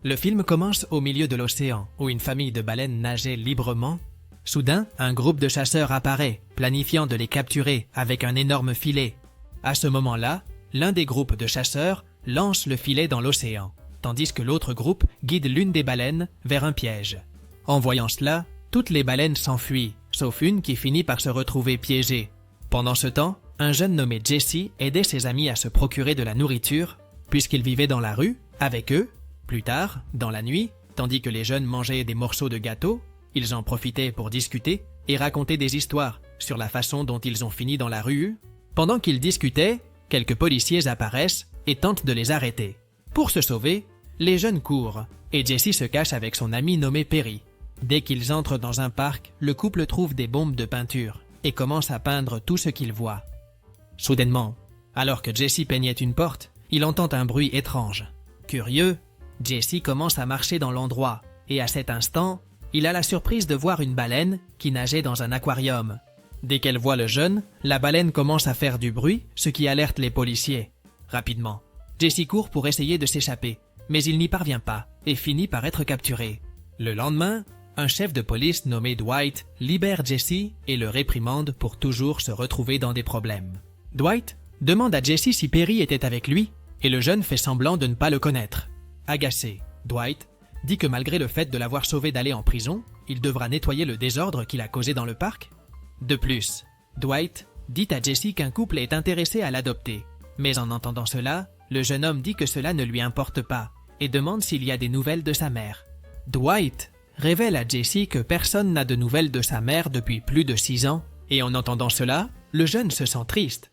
Le film commence au milieu de l'océan, où une famille de baleines nageait librement. Soudain, un groupe de chasseurs apparaît, planifiant de les capturer avec un énorme filet. À ce moment-là, l'un des groupes de chasseurs lance le filet dans l'océan, tandis que l'autre groupe guide l'une des baleines vers un piège. En voyant cela, toutes les baleines s'enfuient, sauf une qui finit par se retrouver piégée. Pendant ce temps, un jeune nommé Jesse aidait ses amis à se procurer de la nourriture, puisqu'il vivait dans la rue, avec eux. Plus tard, dans la nuit, tandis que les jeunes mangeaient des morceaux de gâteau, ils en profitaient pour discuter et raconter des histoires sur la façon dont ils ont fini dans la rue. Pendant qu'ils discutaient, quelques policiers apparaissent et tentent de les arrêter. Pour se sauver, les jeunes courent et Jesse se cache avec son ami nommé Perry. Dès qu'ils entrent dans un parc, le couple trouve des bombes de peinture et commence à peindre tout ce qu'ils voient. Soudainement, alors que Jesse peignait une porte, il entend un bruit étrange. Curieux, Jesse commence à marcher dans l'endroit et à cet instant, il a la surprise de voir une baleine qui nageait dans un aquarium. Dès qu'elle voit le jeune, la baleine commence à faire du bruit, ce qui alerte les policiers. Rapidement, Jesse court pour essayer de s'échapper, mais il n'y parvient pas et finit par être capturé. Le lendemain, un chef de police nommé Dwight libère Jesse et le réprimande pour toujours se retrouver dans des problèmes. Dwight demande à Jesse si Perry était avec lui et le jeune fait semblant de ne pas le connaître. Agacé, Dwight dit que malgré le fait de l'avoir sauvé d'aller en prison, il devra nettoyer le désordre qu'il a causé dans le parc. De plus, Dwight dit à Jesse qu'un couple est intéressé à l'adopter, mais en entendant cela, le jeune homme dit que cela ne lui importe pas et demande s'il y a des nouvelles de sa mère. Dwight révèle à Jesse que personne n'a de nouvelles de sa mère depuis plus de 6 ans et en entendant cela, le jeune se sent triste.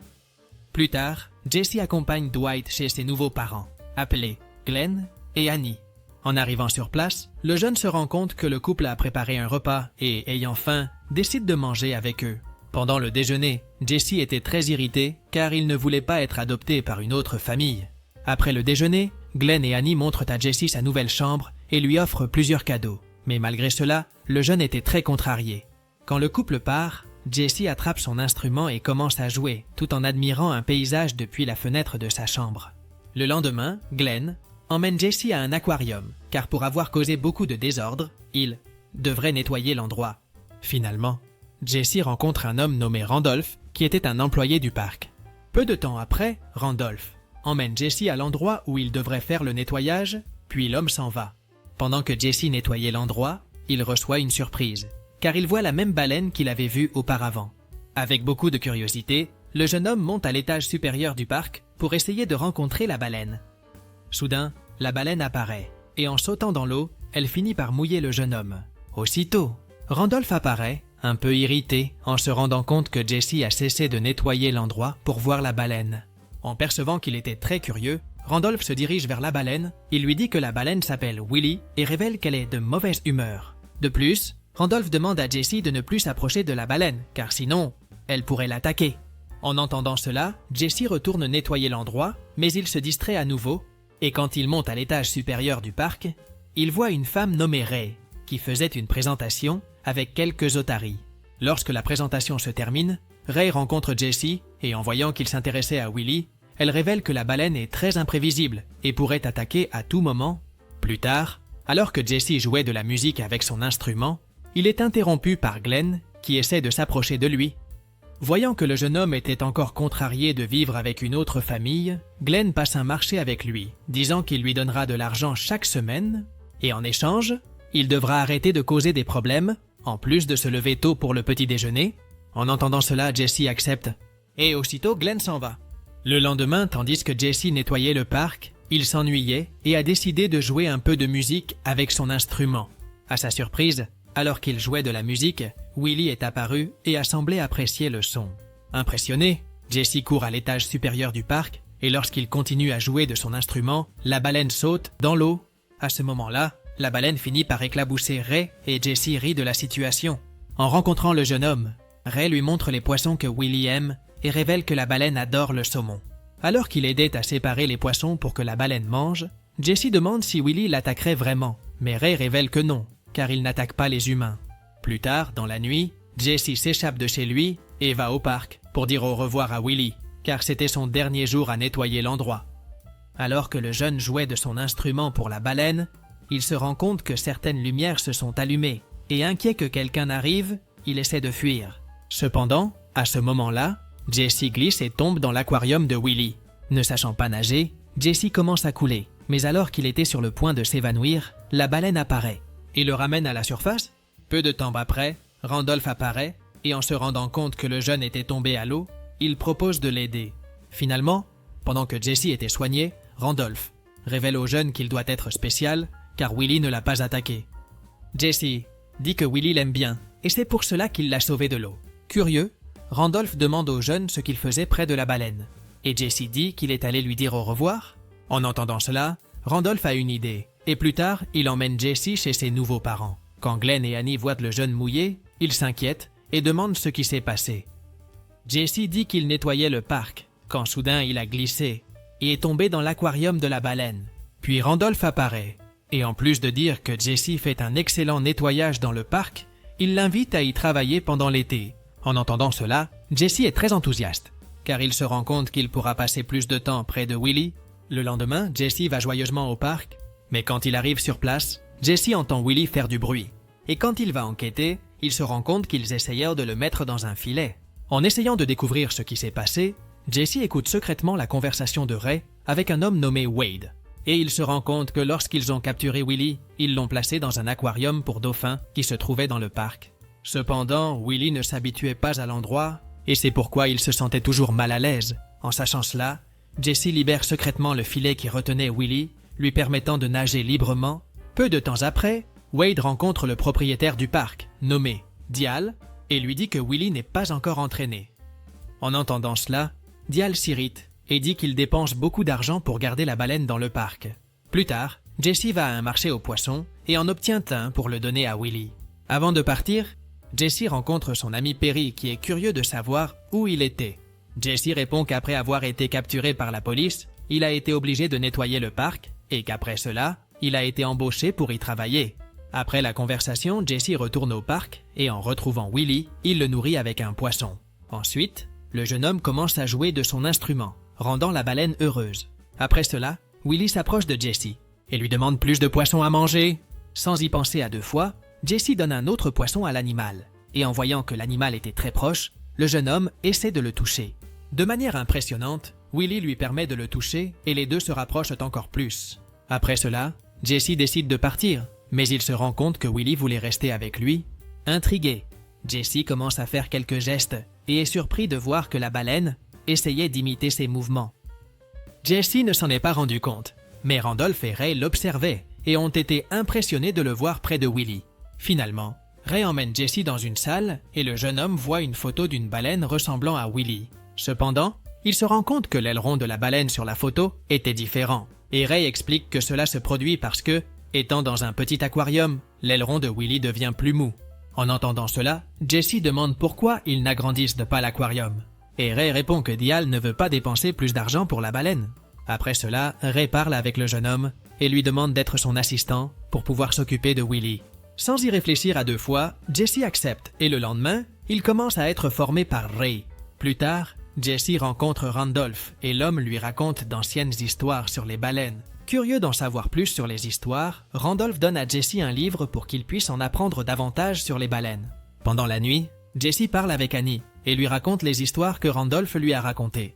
Plus tard, Jesse accompagne Dwight chez ses nouveaux parents, appelés Glenn et Annie. En arrivant sur place, le jeune se rend compte que le couple a préparé un repas et, ayant faim, décide de manger avec eux. Pendant le déjeuner, Jesse était très irrité car il ne voulait pas être adopté par une autre famille. Après le déjeuner, Glenn et Annie montrent à Jesse sa nouvelle chambre et lui offrent plusieurs cadeaux. Mais malgré cela, le jeune était très contrarié. Quand le couple part, Jesse attrape son instrument et commence à jouer, tout en admirant un paysage depuis la fenêtre de sa chambre. Le lendemain, Glenn emmène Jesse à un aquarium, car pour avoir causé beaucoup de désordre, il devrait nettoyer l'endroit. Finalement, Jesse rencontre un homme nommé Randolph, qui était un employé du parc. Peu de temps après, Randolph emmène Jesse à l'endroit où il devrait faire le nettoyage, puis l'homme s'en va. Pendant que Jesse nettoyait l'endroit, il reçoit une surprise, car il voit la même baleine qu'il avait vue auparavant. Avec beaucoup de curiosité, le jeune homme monte à l'étage supérieur du parc pour essayer de rencontrer la baleine. Soudain, la baleine apparaît, et en sautant dans l'eau, elle finit par mouiller le jeune homme. Aussitôt, Randolph apparaît, un peu irrité, en se rendant compte que Jesse a cessé de nettoyer l'endroit pour voir la baleine. En percevant qu'il était très curieux, Randolph se dirige vers la baleine, il lui dit que la baleine s'appelle Willy et révèle qu'elle est de mauvaise humeur. De plus, Randolph demande à Jesse de ne plus s'approcher de la baleine, car sinon, elle pourrait l'attaquer. En entendant cela, Jesse retourne nettoyer l'endroit, mais il se distrait à nouveau, et quand il monte à l'étage supérieur du parc, il voit une femme nommée Ray, qui faisait une présentation avec quelques otaries. Lorsque la présentation se termine, Ray rencontre Jesse, et en voyant qu'il s'intéressait à Willy, elle révèle que la baleine est très imprévisible et pourrait attaquer à tout moment. Plus tard, alors que Jesse jouait de la musique avec son instrument, il est interrompu par Glenn, qui essaie de s'approcher de lui. Voyant que le jeune homme était encore contrarié de vivre avec une autre famille, Glenn passe un marché avec lui, disant qu'il lui donnera de l'argent chaque semaine, et en échange, il devra arrêter de causer des problèmes, en plus de se lever tôt pour le petit déjeuner. En entendant cela, Jesse accepte, et aussitôt Glenn s'en va. Le lendemain, tandis que Jesse nettoyait le parc, il s'ennuyait et a décidé de jouer un peu de musique avec son instrument. À sa surprise, alors qu'il jouait de la musique, Willy est apparu et a semblé apprécier le son. Impressionné, Jesse court à l'étage supérieur du parc et lorsqu'il continue à jouer de son instrument, la baleine saute dans l'eau. À ce moment-là, la baleine finit par éclabousser Ray et Jesse rit de la situation. En rencontrant le jeune homme, Ray lui montre les poissons que Willy aime et révèle que la baleine adore le saumon. Alors qu'il aidait à séparer les poissons pour que la baleine mange, Jesse demande si Willy l'attaquerait vraiment, mais Ray révèle que non, car il n'attaque pas les humains. Plus tard, dans la nuit, Jesse s'échappe de chez lui et va au parc pour dire au revoir à Willy, car c'était son dernier jour à nettoyer l'endroit. Alors que le jeune jouait de son instrument pour la baleine, il se rend compte que certaines lumières se sont allumées, et inquiet que quelqu'un arrive, il essaie de fuir. Cependant, à ce moment-là, Jesse glisse et tombe dans l'aquarium de Willy. Ne sachant pas nager, Jesse commence à couler, mais alors qu'il était sur le point de s'évanouir, la baleine apparaît et le ramène à la surface. Peu de temps après, Randolph apparaît et en se rendant compte que le jeune était tombé à l'eau, il propose de l'aider. Finalement, pendant que Jesse était soigné, Randolph révèle au jeune qu'il doit être spécial car Willy ne l'a pas attaqué. Jesse dit que Willy l'aime bien et c'est pour cela qu'il l'a sauvé de l'eau. Curieux, Randolph demande au jeune ce qu'il faisait près de la baleine et Jesse dit qu'il est allé lui dire au revoir. En entendant cela, Randolph a une idée et plus tard, il emmène Jesse chez ses nouveaux parents. Quand Glenn et Annie voient le jeune mouillé, ils s'inquiètent et demandent ce qui s'est passé. Jesse dit qu'il nettoyait le parc quand soudain il a glissé et est tombé dans l'aquarium de la baleine. Puis Randolph apparaît et en plus de dire que Jesse fait un excellent nettoyage dans le parc, il l'invite à y travailler pendant l'été. En entendant cela, Jesse est très enthousiaste car il se rend compte qu'il pourra passer plus de temps près de Willy. Le lendemain, Jesse va joyeusement au parc, mais quand il arrive sur place, Jesse entend Willy faire du bruit. Et quand il va enquêter, il se rend compte qu'ils essayèrent de le mettre dans un filet. En essayant de découvrir ce qui s'est passé, Jesse écoute secrètement la conversation de Ray avec un homme nommé Wade. Et il se rend compte que lorsqu'ils ont capturé Willy, ils l'ont placé dans un aquarium pour dauphins qui se trouvait dans le parc. Cependant, Willy ne s'habituait pas à l'endroit et c'est pourquoi il se sentait toujours mal à l'aise. En sachant cela, Jesse libère secrètement le filet qui retenait Willy, lui permettant de nager librement. Peu de temps après, Wade rencontre le propriétaire du parc, nommé Dial, et lui dit que Willy n'est pas encore entraîné. En entendant cela, Dial s'irrite et dit qu'il dépense beaucoup d'argent pour garder la baleine dans le parc. Plus tard, Jesse va à un marché aux poissons et en obtient un pour le donner à Willy. Avant de partir, Jesse rencontre son ami Perry qui est curieux de savoir où il était. Jesse répond qu'après avoir été capturé par la police, il a été obligé de nettoyer le parc et qu'après cela, il a été embauché pour y travailler. Après la conversation, Jesse retourne au parc et en retrouvant Willy, il le nourrit avec un poisson. Ensuite, le jeune homme commence à jouer de son instrument, rendant la baleine heureuse. Après cela, Willy s'approche de Jesse et lui demande plus de poissons à manger. Sans y penser à deux fois, Jesse donne un autre poisson à l'animal et en voyant que l'animal était très proche, le jeune homme essaie de le toucher. De manière impressionnante, Willy lui permet de le toucher et les deux se rapprochent encore plus. Après cela, Jesse décide de partir, mais il se rend compte que Willy voulait rester avec lui. Intrigué, Jesse commence à faire quelques gestes et est surpris de voir que la baleine essayait d'imiter ses mouvements. Jesse ne s'en est pas rendu compte, mais Randolph et Ray l'observaient et ont été impressionnés de le voir près de Willy. Finalement, Ray emmène Jesse dans une salle et le jeune homme voit une photo d'une baleine ressemblant à Willy. Cependant, il se rend compte que l'aileron de la baleine sur la photo était différent. Et Ray explique que cela se produit parce que, étant dans un petit aquarium, l'aileron de Willy devient plus mou. En entendant cela, Jesse demande pourquoi ils n'agrandissent pas l'aquarium. Et Ray répond que Dial ne veut pas dépenser plus d'argent pour la baleine. Après cela, Ray parle avec le jeune homme et lui demande d'être son assistant pour pouvoir s'occuper de Willy. Sans y réfléchir à deux fois, Jesse accepte et le lendemain, il commence à être formé par Ray. Plus tard, Jesse rencontre Randolph et l'homme lui raconte d'anciennes histoires sur les baleines. Curieux d'en savoir plus sur les histoires, Randolph donne à Jesse un livre pour qu'il puisse en apprendre davantage sur les baleines. Pendant la nuit, Jesse parle avec Annie et lui raconte les histoires que Randolph lui a racontées.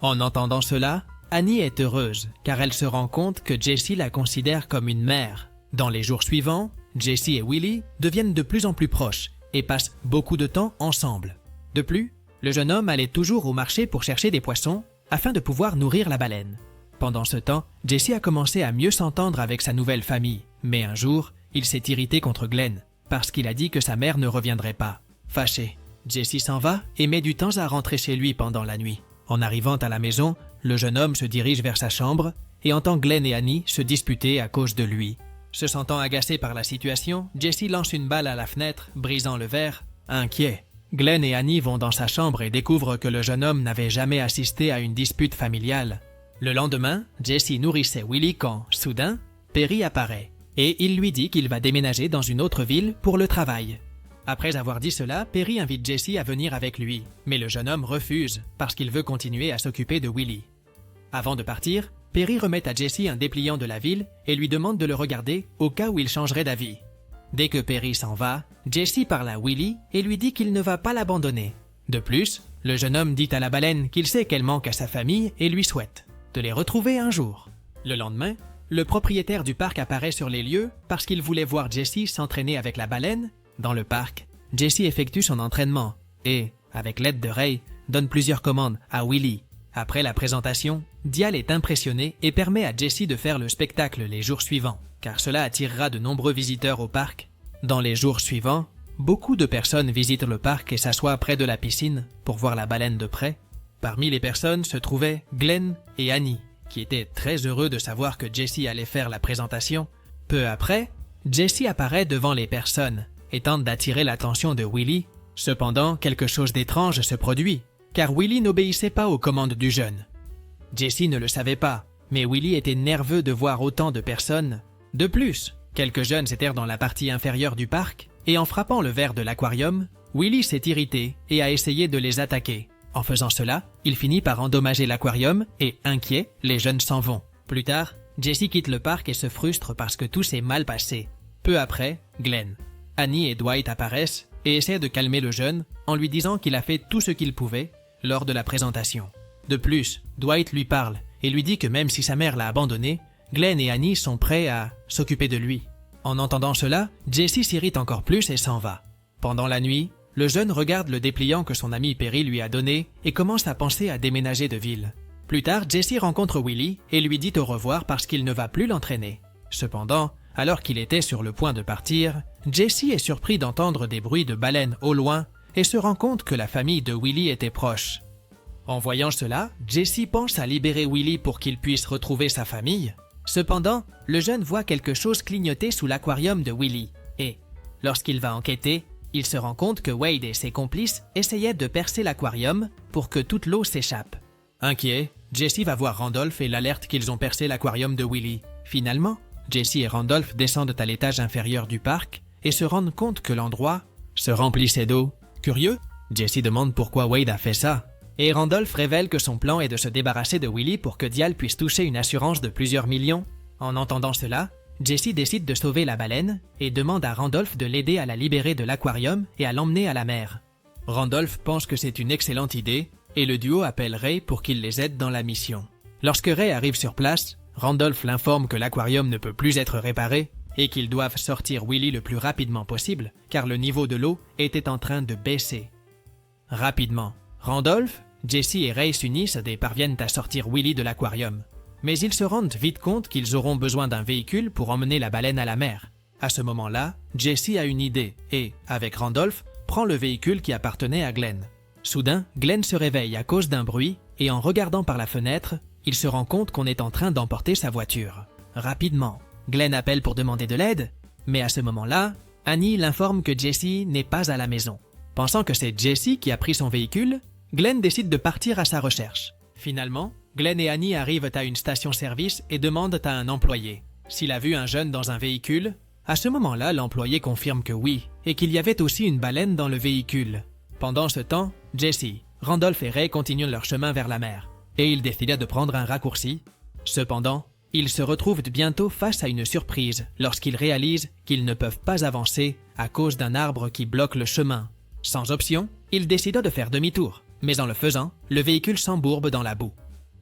En entendant cela, Annie est heureuse car elle se rend compte que Jesse la considère comme une mère. Dans les jours suivants, Jesse et Willy deviennent de plus en plus proches et passent beaucoup de temps ensemble. De plus, le jeune homme allait toujours au marché pour chercher des poissons afin de pouvoir nourrir la baleine. Pendant ce temps, Jesse a commencé à mieux s'entendre avec sa nouvelle famille, mais un jour, il s'est irrité contre Glenn parce qu'il a dit que sa mère ne reviendrait pas. Fâché, Jesse s'en va et met du temps à rentrer chez lui pendant la nuit. En arrivant à la maison, le jeune homme se dirige vers sa chambre et entend Glenn et Annie se disputer à cause de lui. Se sentant agacé par la situation, Jesse lance une balle à la fenêtre, brisant le verre. Inquiet, Glenn et Annie vont dans sa chambre et découvrent que le jeune homme n'avait jamais assisté à une dispute familiale. Le lendemain, Jesse nourrissait Willy quand, soudain, Perry apparaît et il lui dit qu'il va déménager dans une autre ville pour le travail. Après avoir dit cela, Perry invite Jesse à venir avec lui, mais le jeune homme refuse parce qu'il veut continuer à s'occuper de Willy. Avant de partir, Perry remet à Jesse un dépliant de la ville et lui demande de le regarder au cas où il changerait d'avis. Dès que Perry s'en va, Jesse parle à Willie et lui dit qu'il ne va pas l'abandonner. De plus, le jeune homme dit à la baleine qu'il sait qu'elle manque à sa famille et lui souhaite de les retrouver un jour. Le lendemain, le propriétaire du parc apparaît sur les lieux parce qu'il voulait voir Jesse s'entraîner avec la baleine. Dans le parc, Jesse effectue son entraînement et, avec l'aide de Ray, donne plusieurs commandes à Willie. Après la présentation, Dial est impressionné et permet à Jesse de faire le spectacle les jours suivants, car cela attirera de nombreux visiteurs au parc. Dans les jours suivants, beaucoup de personnes visitent le parc et s'assoient près de la piscine pour voir la baleine de près. Parmi les personnes se trouvaient Glenn et Annie, qui étaient très heureux de savoir que Jesse allait faire la présentation. Peu après, Jesse apparaît devant les personnes et tente d'attirer l'attention de Willie. Cependant, quelque chose d'étrange se produit, car Willie n'obéissait pas aux commandes du jeune. Jesse ne le savait pas, mais Willie était nerveux de voir autant de personnes. De plus, quelques jeunes étaient dans la partie inférieure du parc, et en frappant le verre de l'aquarium, Willie s'est irrité et a essayé de les attaquer. En faisant cela, il finit par endommager l'aquarium et, inquiets, les jeunes s'en vont. Plus tard, Jesse quitte le parc et se frustre parce que tout s'est mal passé. Peu après, Glenn, Annie et Dwight apparaissent et essaient de calmer le jeune en lui disant qu'il a fait tout ce qu'il pouvait lors de la présentation. De plus, Dwight lui parle et lui dit que même si sa mère l'a abandonné, Glenn et Annie sont prêts à s'occuper de lui. En entendant cela, Jesse s'irrite encore plus et s'en va. Pendant la nuit, le jeune regarde le dépliant que son ami Perry lui a donné et commence à penser à déménager de ville. Plus tard, Jesse rencontre Willie et lui dit au revoir parce qu'il ne va plus l'entraîner. Cependant, alors qu'il était sur le point de partir, Jesse est surpris d'entendre des bruits de baleines au loin et se rend compte que la famille de Willie était proche. En voyant cela, Jesse pense à libérer Willie pour qu'il puisse retrouver sa famille. Cependant, le jeune voit quelque chose clignoter sous l'aquarium de Willie et, lorsqu'il va enquêter, il se rend compte que Wade et ses complices essayaient de percer l'aquarium pour que toute l'eau s'échappe. Inquiet, Jesse va voir Randolph et l'alerte qu'ils ont percé l'aquarium de Willie. Finalement, Jesse et Randolph descendent à l'étage inférieur du parc et se rendent compte que l'endroit se remplissait d'eau. Curieux, Jesse demande pourquoi Wade a fait ça. Et Randolph révèle que son plan est de se débarrasser de Willie pour que Dial puisse toucher une assurance de plusieurs millions. En entendant cela, Jesse décide de sauver la baleine et demande à Randolph de l'aider à la libérer de l'aquarium et à l'emmener à la mer. Randolph pense que c'est une excellente idée et le duo appelle Ray pour qu'il les aide dans la mission. Lorsque Ray arrive sur place, Randolph l'informe que l'aquarium ne peut plus être réparé et qu'ils doivent sortir Willie le plus rapidement possible car le niveau de l'eau était en train de baisser. Rapidement, Randolph, Jesse et Ray s'unissent et parviennent à sortir Willie de l'aquarium. Mais ils se rendent vite compte qu'ils auront besoin d'un véhicule pour emmener la baleine à la mer. À ce moment-là, Jesse a une idée et, avec Randolph, prend le véhicule qui appartenait à Glenn. Soudain, Glenn se réveille à cause d'un bruit et en regardant par la fenêtre, il se rend compte qu'on est en train d'emporter sa voiture. Rapidement, Glenn appelle pour demander de l'aide, mais à ce moment-là, Annie l'informe que Jesse n'est pas à la maison. Pensant que c'est Jesse qui a pris son véhicule, Glenn décide de partir à sa recherche. Finalement, Glenn et Annie arrivent à une station-service et demandent à un employé s'il a vu un jeune dans un véhicule. À ce moment-là, l'employé confirme que oui, et qu'il y avait aussi une baleine dans le véhicule. Pendant ce temps, Jesse, Randolph et Ray continuent leur chemin vers la mer, et ils décident de prendre un raccourci. Cependant, ils se retrouvent bientôt face à une surprise lorsqu'ils réalisent qu'ils ne peuvent pas avancer à cause d'un arbre qui bloque le chemin. Sans option, ils décident de faire demi-tour, mais en le faisant, le véhicule s'embourbe dans la boue.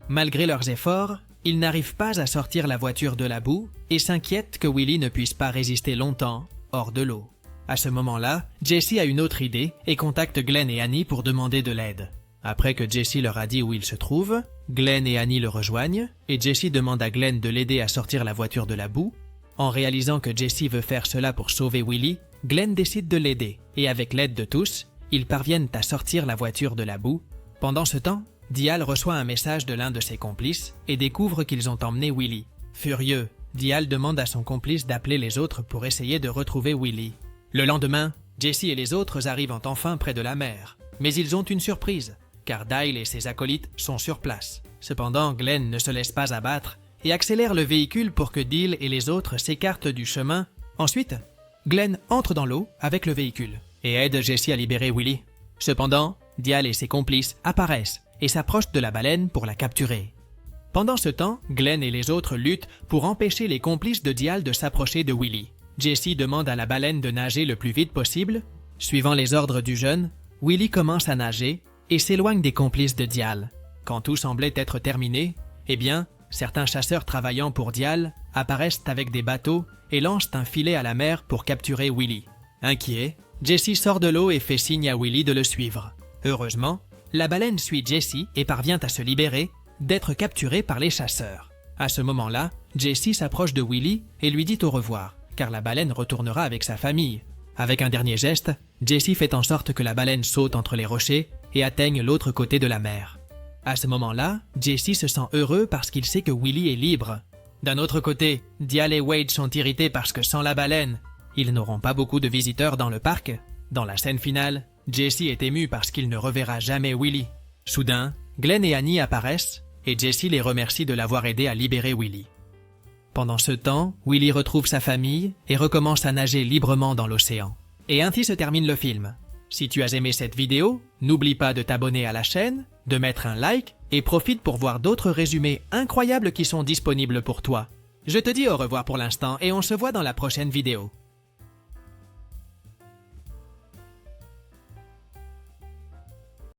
Malgré leurs efforts, ils n'arrivent pas à sortir la voiture de la boue et s'inquiètent que Willie ne puisse pas résister longtemps hors de l'eau. À ce moment-là, Jesse a une autre idée et contacte Glenn et Annie pour demander de l'aide. Après que Jesse leur a dit où il se trouve, Glenn et Annie le rejoignent et Jesse demande à Glenn de l'aider à sortir la voiture de la boue. En réalisant que Jesse veut faire cela pour sauver Willie, Glenn décide de l'aider et avec l'aide de tous, ils parviennent à sortir la voiture de la boue. Pendant ce temps, Dial reçoit un message de l'un de ses complices et découvre qu'ils ont emmené Willie. Furieux, Dial demande à son complice d'appeler les autres pour essayer de retrouver Willie. Le lendemain, Jesse et les autres arrivent enfin près de la mer, mais ils ont une surprise, car Dial et ses acolytes sont sur place. Cependant, Glenn ne se laisse pas abattre et accélère le véhicule pour que Dial et les autres s'écartent du chemin. Ensuite, Glenn entre dans l'eau avec le véhicule et aide Jesse à libérer Willie. Cependant, Dial et ses complices apparaissent et s'approchent de la baleine pour la capturer. Pendant ce temps, Glenn et les autres luttent pour empêcher les complices de Dial de s'approcher de Willy. Jesse demande à la baleine de nager le plus vite possible. Suivant les ordres du jeune, Willy commence à nager et s'éloigne des complices de Dial. Quand tout semblait être terminé, eh bien, certains chasseurs travaillant pour Dial apparaissent avec des bateaux et lancent un filet à la mer pour capturer Willy. Inquiet, Jesse sort de l'eau et fait signe à Willy de le suivre. Heureusement, la baleine suit Jesse et parvient à se libérer d'être capturée par les chasseurs. À ce moment-là, Jesse s'approche de Willy et lui dit au revoir, car la baleine retournera avec sa famille. Avec un dernier geste, Jesse fait en sorte que la baleine saute entre les rochers et atteigne l'autre côté de la mer. À ce moment-là, Jesse se sent heureux parce qu'il sait que Willy est libre. D'un autre côté, Dial et Wade sont irrités parce que sans la baleine, ils n'auront pas beaucoup de visiteurs dans le parc. Dans la scène finale, Jesse est ému parce qu'il ne reverra jamais Willy. Soudain, Glenn et Annie apparaissent et Jesse les remercie de l'avoir aidé à libérer Willy. Pendant ce temps, Willy retrouve sa famille et recommence à nager librement dans l'océan. Et ainsi se termine le film. Si tu as aimé cette vidéo, n'oublie pas de t'abonner à la chaîne, de mettre un like et profite pour voir d'autres résumés incroyables qui sont disponibles pour toi. Je te dis au revoir pour l'instant et on se voit dans la prochaine vidéo.